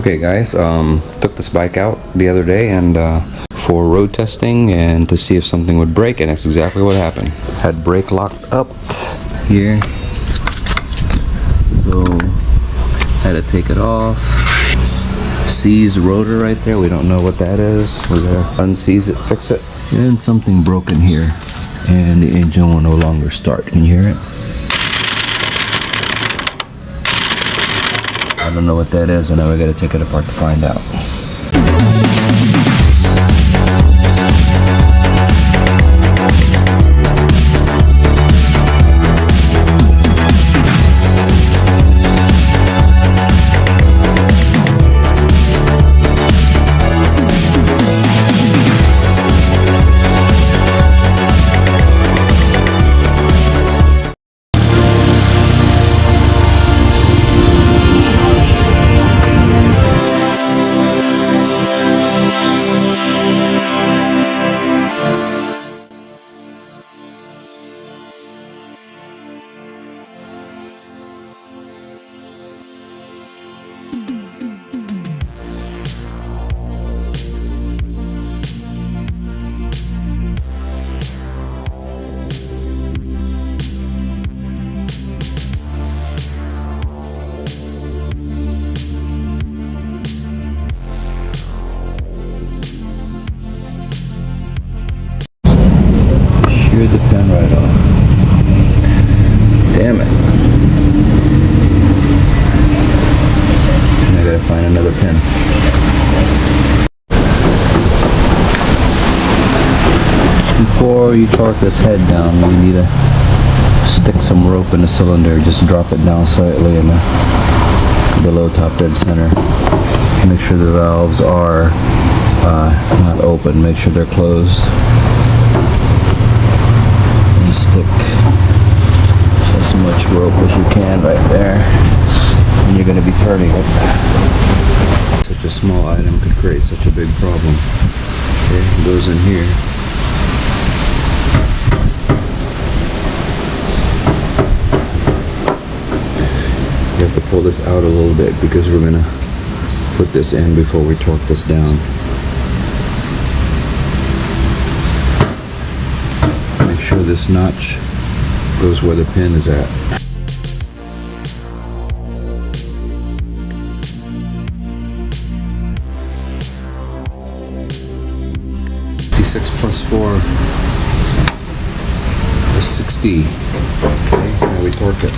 Okay guys, took this bike out the other day and for road testing and to see if something would break, and that's exactly what happened. Had brake locked up here, so had to take it off. Seize rotor right there, we don't know what that is. We're gonna unseize it, fix it. And something broken here, and the engine will no longer start. Can you hear it? I don't know what that is, and now we gotta take it apart to find out. Sheared the pin right off. Damn it. And I gotta find another pin. Before you torque this head down, you need to stick some rope in the cylinder. Just drop it down slightly in the below top dead center. Make sure the valves are not open. Make sure they're closed. Stick as much rope as you can right there, and you're going to be turning it. Such a small item could create such a big problem. Okay, it goes in here. You have to pull this out a little bit because we're going to put this in before we torque this down. Make sure this notch goes where the pin is at. EP-6 plus 4 is 60. Okay, now we torque it.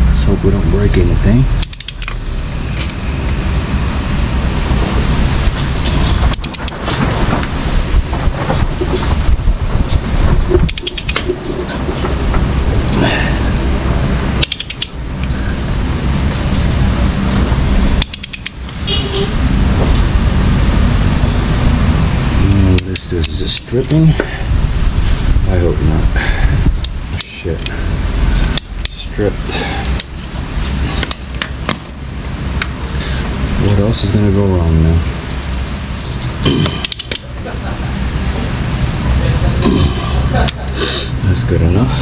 Let's hope we don't break anything. Is it stripping? I hope not. Shit. Stripped. What else is gonna go wrong now? That's good enough.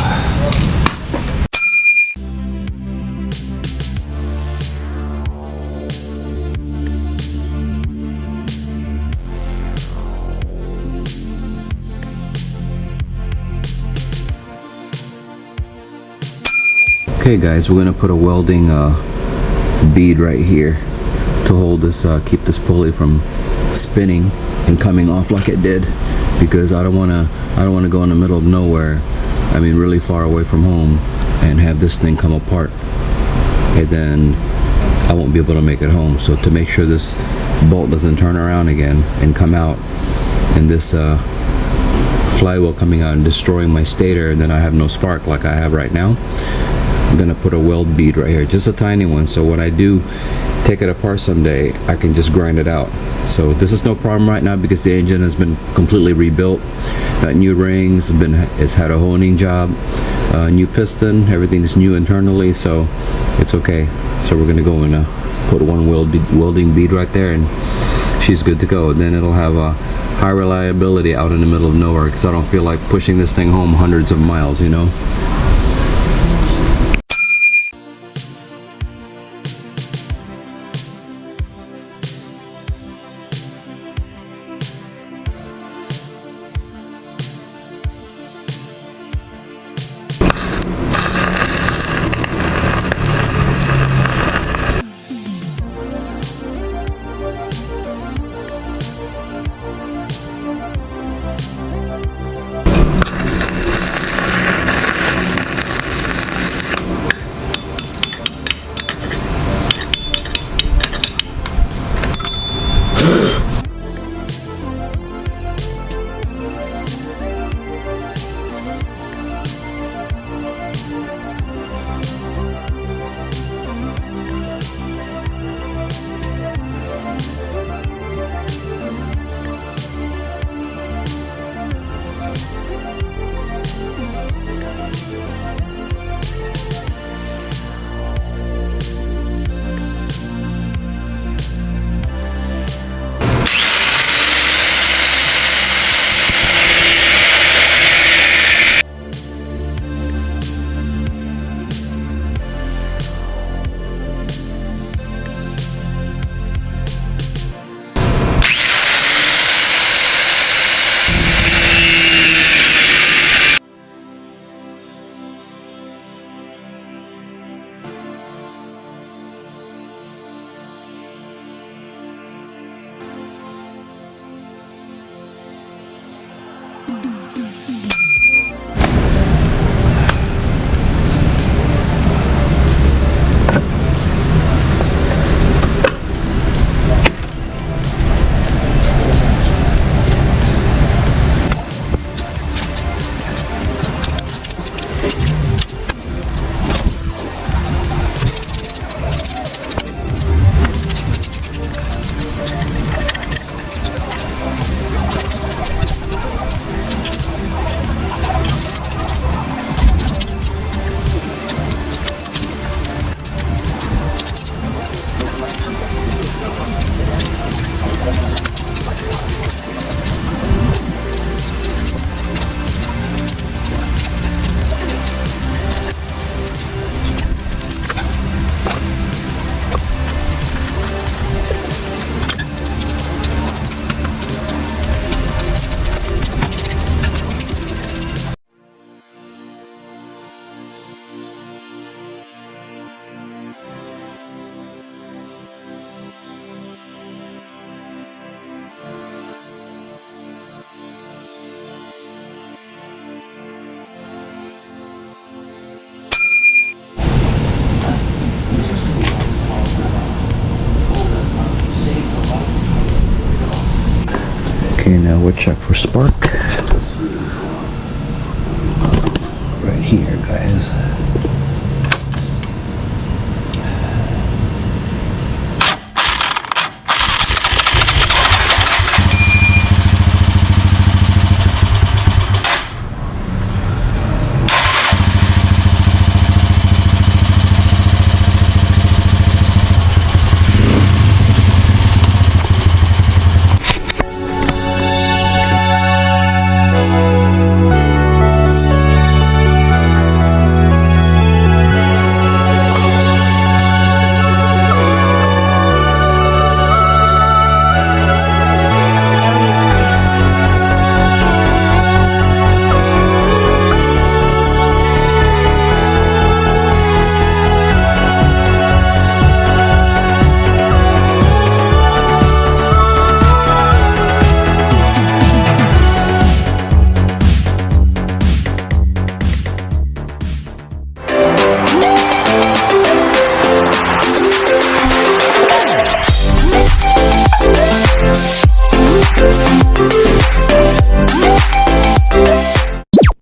Okay guys, we're gonna put a welding bead right here to hold this, keep this pulley from spinning and coming off like it did, because I don't wanna go in the middle of nowhere, I mean really far away from home, and have this thing come apart, and then I won't be able to make it home. So to make sure this bolt doesn't turn around again and come out, and this flywheel coming out and destroying my stator, and then I have no spark like I have right now, I'm gonna put a weld bead right here, just a tiny one, so when I do take it apart someday, I can just grind it out. So this is no problem right now because the engine has been completely rebuilt. Got new rings, it's had a honing job, new piston, everything's new internally, so it's okay. So we're gonna go and put one welding bead right there, and she's good to go. Then it'll have a high reliability out in the middle of nowhere, because I don't feel like pushing this thing home hundreds of miles, you know. Now we'll check for spark. Right here, guys.